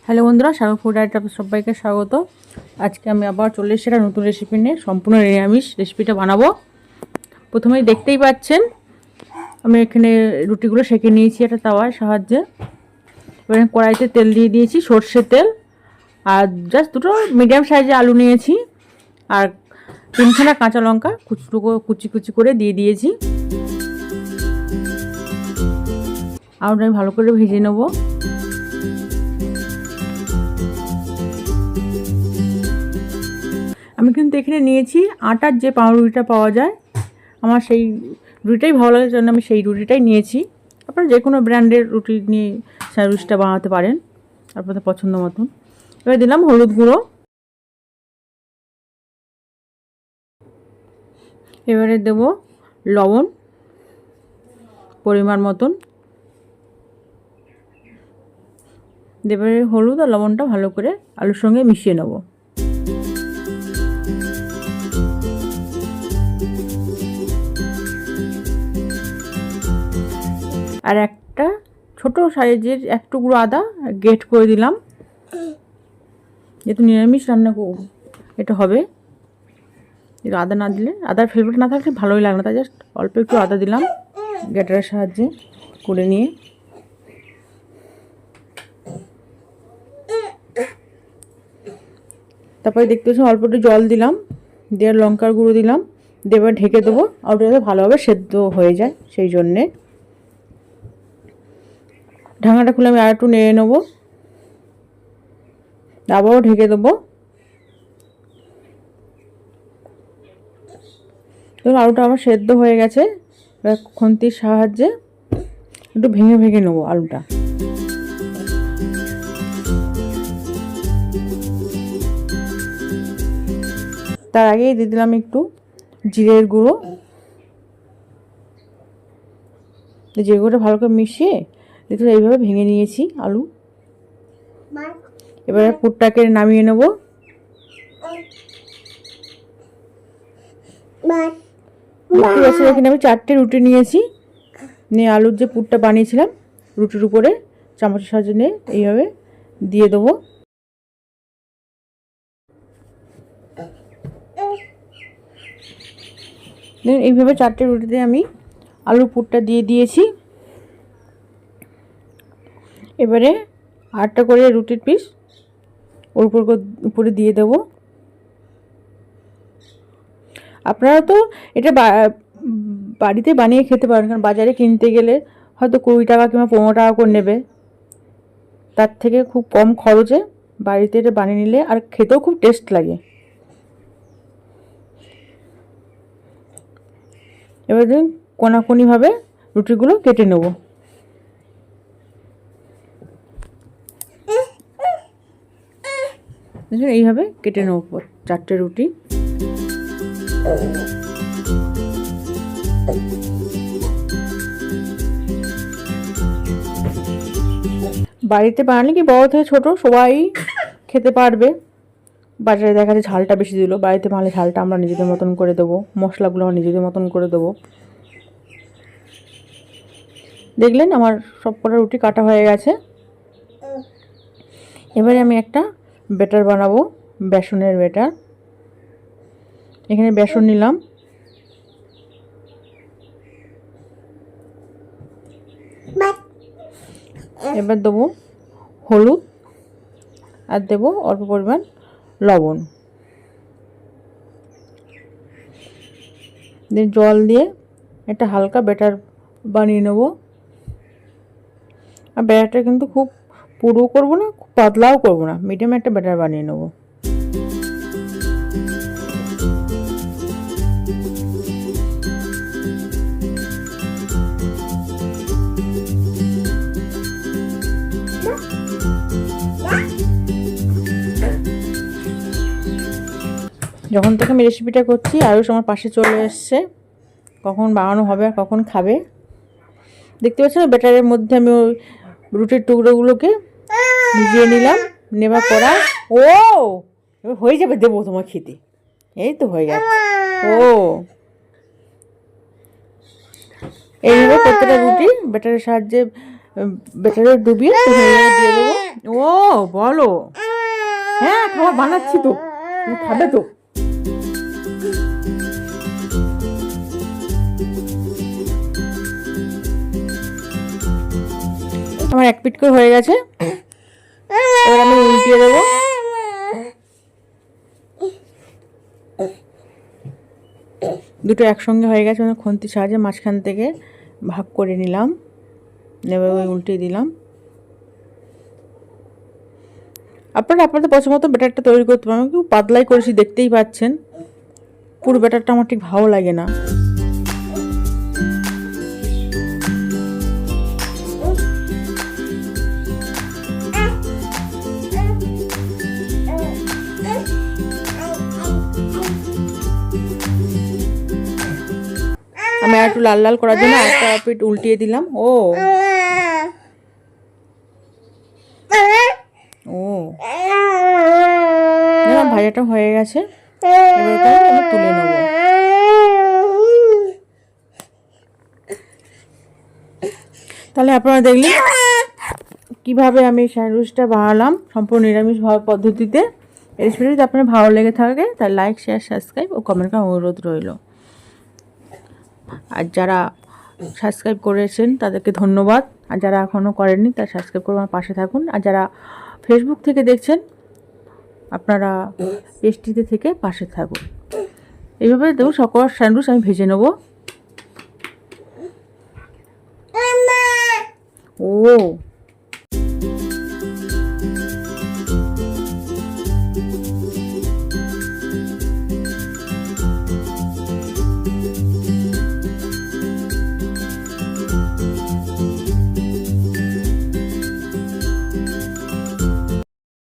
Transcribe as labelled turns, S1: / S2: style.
S1: Hello বন্ধুরা, সাগর food আইটেমে আপনাদের সবাইকে স্বাগত। আজকে আমি আবার চলে এসেছি একটা নতুন রেসিপি নিয়ে। সম্পূর্ণ নিরামিষ রেসিপিটা বানাবো। প্রথমেই দেখতেই পাচ্ছেন আমি এখানে রুটিগুলো সেঁকে নিয়েছি একটা তাওয়ার সাহায্যে। এবার কড়াইতে তেল দিয়ে দিয়েছি, সর্ষের তেল। আর জাস্ট দুটো মিডিয়াম সাইজে আলু নিয়েছি, আর 3খানা কাঁচা লঙ্কা কুচি কুচি করে দিয়ে দিয়েছি। আলুটা আমি ভালো করে ভেজে নেবো। আমি কিন্তু এখানে নিয়েছি আটার যে পাউরুটিটা পাওয়া যায়, আমার সেই রুটিটাই ভালো লাগে, জন্য আমি সেই রুটিটাই নিয়েছি। আপনারা যে কোনো ব্র্যান্ডের রুটি নিয়ে স্যান্ডউইচটা বানাতে পারেন আপনাদের পছন্দ মতন। এবার দিলাম হলুদ গুঁড়ো, এবারে দেব লবণ পরিমাণ মতন। এবারে হলুদ আর লবণটা ভালো করে আলুর সঙ্গে মিশিয়ে নেব। আর একটা ছোট সাইজের এক টুকরো আদা গ্রেট করে দিলাম, যেহেতু নিরামিষ রান্না এটা হবে। আদা না দিলে, আদার ফ্লেভার না থাকলে ভালোই লাগে না, তাই জাস্ট অল্প একটু আদা দিলাম গ্রেটারের সাহায্যে করে নিয়ে। তারপরে দেখতে পাচ্ছি অল্প একটু জল দিলাম, দিয়ে লঙ্কার গুঁড়ো দিলাম, দিয়ে এবার ঢেকে দেবো। আলুটা যাতে ভালোভাবে সেদ্ধ হয়ে যায় সেই জন্যে। ঢাকনাটা খুলে আমি আর একটু নেড়ে নেবো, আবারও ঢেকে দেবো। দেখুন আলুটা আমার সেদ্ধ হয়ে গেছে। এবার খুন্তির সাহায্যে একটু ভেঙে ভেঙে নেবো আলুটা। তার আগেই দিয়ে দিলাম একটু জিরের গুঁড়ো। জিরে গুঁড়োটা ভালো করে মিশিয়ে একটু এইভাবে ভেঙে নিয়েছি আলু। এবারে পুরটাকে নামিয়ে নেব। এখানে আমি 4টে রুটি নিয়েছি, নিয়ে আলুর যে পুরটা বানিয়েছিলাম রুটির উপরে চামচের সাহায্যে নিয়ে এইভাবে দিয়ে দেবো। এইভাবে 4টে রুটিতে আমি আলুর পুরটা দিয়ে দিয়েছি। এবারে 8টা করে রুটির পিস ওর উপরে দিয়ে দেবো। আপনারা তো এটা বাড়িতে বানিয়ে খেতে পারেন, কারণ বাজারে কিনতে গেলে হয়তো 20 টাকা কিংবা 15 টাকা করে নেবে। তার থেকে খুব কম খরচে বাড়িতে এটা বানিয়ে নিলে আর খেতেও খুব টেস্ট লাগে। এবার দেখুন কোনাকুনিভাবে রুটিগুলো কেটে নেব। দেখুন এইভাবে কেটে নেব 4টে রুটি। বাড়িতে বানালে কি বড় থেকে ছোট সবাই খেতে পারবে। বাজারে দেখা যায় ঝালটা বেশি দিল, বাড়িতে বানালে ঝালটা আমরা নিজেদের মতন করে দেবো, মশলাগুলো আমরা নিজেদের মতন করে দেবো। দেখলেন আমার সব কটা রুটি কাটা হয়ে গেছে। এবারে আমি একটা ব্যাটার বানাবো, বেসনের ব্যাটার। এখানে বেসন নিলাম, এবার দেবো হলুদ আর দেবো অল্প পরিমাণ লবণ, দিয়ে জল দিয়ে একটা হালকা ব্যাটার বানিয়ে নেব। আর ব্যাটারটা কিন্তু খুব পুরো করবো না, খুব পাতলাও করবো না, মিডিয়াম একটা ব্যাটার বানিয়ে নেব। যখন থেকে আমি রেসিপিটা করছি আয়ুষ আমার পাশে চলে এসছে, কখন বানানো হবে আর কখন খাবে। দেখতে পাচ্ছেন ব্যাটারের মধ্যে আমি ওই রুটির টুকরোগুলোকে ভিজিয়ে নিলাম, নেবার পড়া ও এবার হয়ে যাবে, দেবো তোমার খেতে। এই তো হয়ে গেছে। ও এইভাবে প্রত্যেকটা রুটি ব্যাটারের সাহায্যে ব্যাটারে ডুবিয়ে দিয়ে দেবো। ও বলো, হ্যাঁ খাবার বানাচ্ছি তো, তুমি খাবে তো। আমার এক পিট করে হয়ে গেছে, এবার আমি উল্টিয়ে দেবো। দুটো একসঙ্গে হয়ে গেছে, মানে খুন্তির সাহায্যে মাঝখান থেকে ভাগ করে নিলাম, এবার উল্টিয়ে দিলাম। আপনারা আপনাদের পছন্দ মতো ব্যাটারটা তৈরি করতে পারেন। একটু পাতলাই করেছি, দেখতেই পাচ্ছেন। পুরো ব্যাটারটা আমার ঠিক ভালো লাগে না। আমি একটু লাল লাল করার জন্য একটা পিঠ উল্টিয়ে দিলাম। ও ও ভাজাটা হয়ে গেছে, এবার আমি তুলে নেব। তাহলে আপনারা দেখলেন কিভাবে আমি স্যান্ডউইচটা বানালাম সম্পূর্ণ নিরামিষ পদ্ধতিতে। এই রেসিপিটা যদি আপনার ভালো লেগে থাকে তাহলে লাইক, শেয়ার, সাবস্ক্রাইব ও কমেন্ট করার অনুরোধ রইল। আর যারা সাবস্ক্রাইব করেছেন তাদেরকে ধন্যবাদ, আর যারা এখনও করেননি তারা সাবস্ক্রাইব করে আমার পাশে থাকুন। আর যারা ফেসবুক থেকে দেখছেন আপনারা পেজটিতে থেকে পাশে থাকুন। এইভাবে দেখুন সকল স্যান্ডউইচ আমি ভেজে নেব। ও